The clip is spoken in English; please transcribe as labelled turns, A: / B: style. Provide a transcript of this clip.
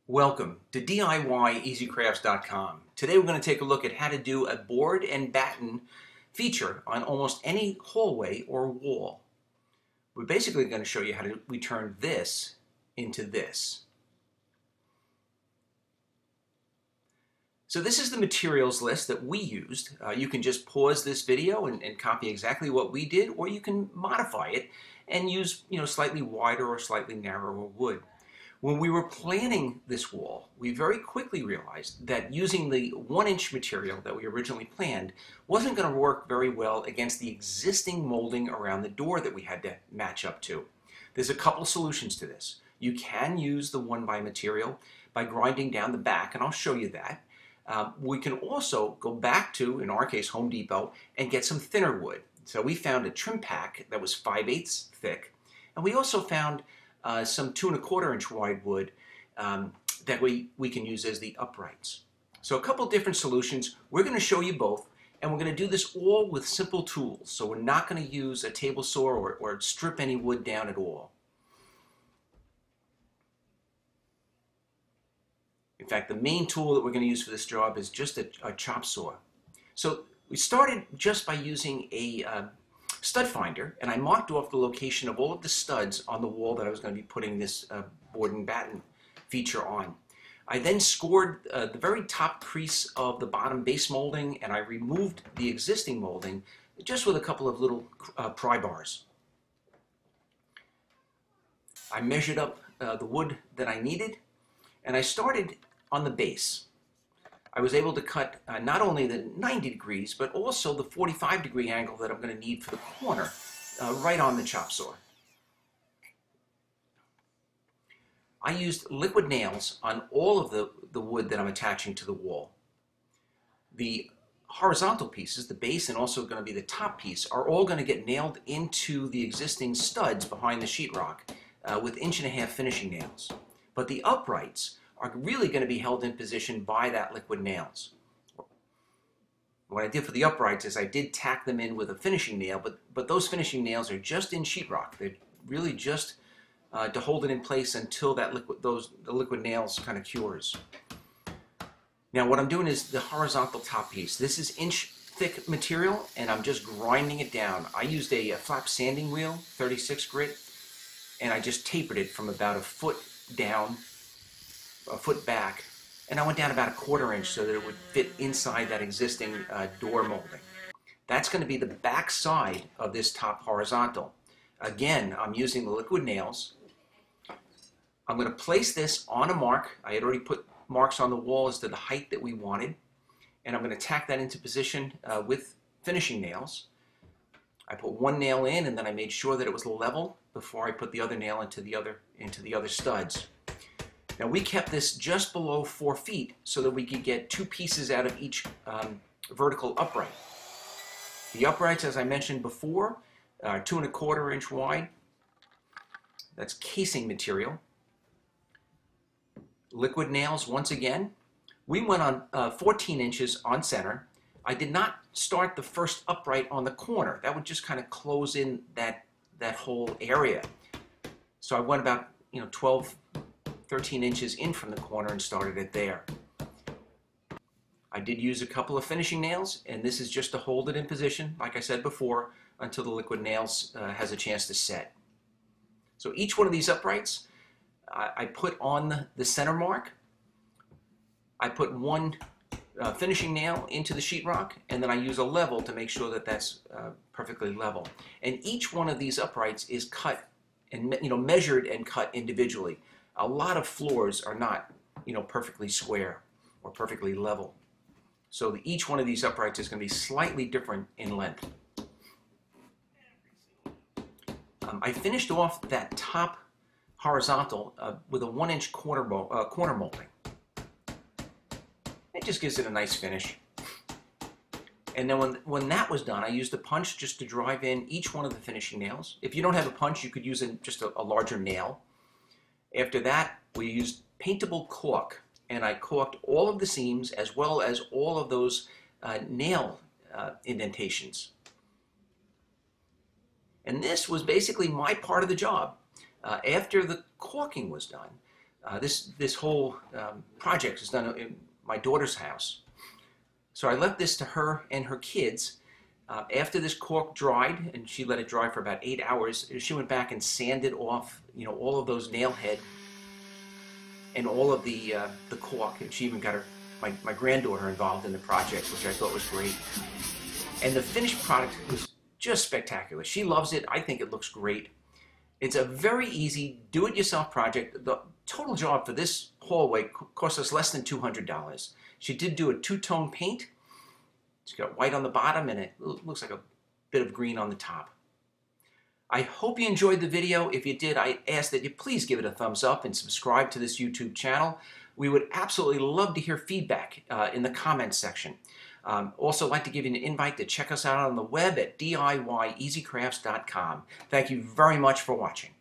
A: Welcome to DIYEasyCrafts.com. Today we're going to take a look at how to do a board and batten feature on almost any hallway or wall. We're basically going to show you how we turn this into this. So this is the materials list that we used. You can just pause this video and copy exactly what we did, or you can modify it and use slightly wider or slightly narrower wood. When we were planning this wall, we very quickly realized that using the 1-inch material that we originally planned wasn't going to work very well against the existing molding around the door that we had to match up to. There's a couple solutions to this. You can use the 1x material by grinding down the back, and I'll show you that. We can also go back to, in our case, Home Depot, and get some thinner wood. So we found a trim pack that was 5/8 thick, and we also found some 2 1/4 inch wide wood that we can use as the uprights. So a couple different solutions. We're going to show you both, and we're going to do this all with simple tools. So we're not going to use a table saw or strip any wood down at all. In fact, the main tool that we're going to use for this job is just a chop saw. So we started just by using a stud finder, and I marked off the location of all of the studs on the wall that I was going to be putting this board and batten feature on. I then scored the very top crease of the bottom base molding, and I removed the existing molding just with a couple of little pry bars. I measured up the wood that I needed, and I started on the base. I was able to cut not only the 90 degrees, but also the 45-degree angle that I'm going to need for the corner right on the chop saw. I used liquid nails on all of the wood that I'm attaching to the wall. The horizontal pieces, the base and also going to be the top piece, are all going to get nailed into the existing studs behind the sheetrock with 1.5-inch finishing nails. But the uprights are really going to be held in position by that liquid nails. What I did for the uprights is I did tack them in with a finishing nail, but those finishing nails are just in sheetrock. They're really just to hold it in place until the liquid nails kind of cures. Now what I'm doing is the horizontal top piece. This is 1-inch thick material, and I'm just grinding it down. I used a flap sanding wheel, 36 grit, and I just tapered it from about 1 foot down, 1 foot back, and I went down about 1/4 inch so that it would fit inside that existing door molding. That's going to be the back side of this top horizontal. Again, I'm using the liquid nails. I'm going to place this on a mark. I had already put marks on the wall as to the height that we wanted, and I'm going to tack that into position with finishing nails. I put one nail in, and then I made sure that it was level before I put the other nail into the other studs. Now we kept this just below 4 feet so that we could get 2 pieces out of each vertical upright. The uprights, as I mentioned before, are 2 1/4 inch wide. That's casing material. Liquid nails once again. We went on 14 inches on center. I did not start the first upright on the corner. That would just kind of close in that whole area. So I went about 13 inches in from the corner and started it there. I did use a couple of finishing nails, and this is just to hold it in position, like I said before, until the liquid nails has a chance to set. So each one of these uprights, I put on the center mark. I put one finishing nail into the sheetrock, and then I use a level to make sure that that's perfectly level. And each one of these uprights is cut and measured and cut individually. A lot of floors are not, perfectly square or perfectly level. So each one of these uprights is going to be slightly different in length. I finished off that top horizontal with a 1-inch corner molding. It just gives it a nice finish. And then when that was done, I used a punch just to drive in each one of the finishing nails. If you don't have a punch, you could use just a larger nail. After that, we used paintable caulk, and I caulked all of the seams as well as all of those nail indentations. And this was basically my part of the job. After the caulking was done, This whole project is done in my daughter's house. So I left this to her and her kids. After this cork dried, and she let it dry for about 8 hours, she went back and sanded off, all of those nail head and all of the cork. And she even got my granddaughter involved in the project, which I thought was great. And the finished product was just spectacular. She loves it. I think it looks great. It's a very easy do-it-yourself project. The total job for this hallway cost us less than $200. She did do a two-tone paint. It's got white on the bottom and it looks like a bit of green on the top. I hope you enjoyed the video. If you did, I ask that you please give it a thumbs up and subscribe to this YouTube channel. We would absolutely love to hear feedback in the comments section. Also like to give you an invite to check us out on the web at DIYeasycrafts.com. Thank you very much for watching.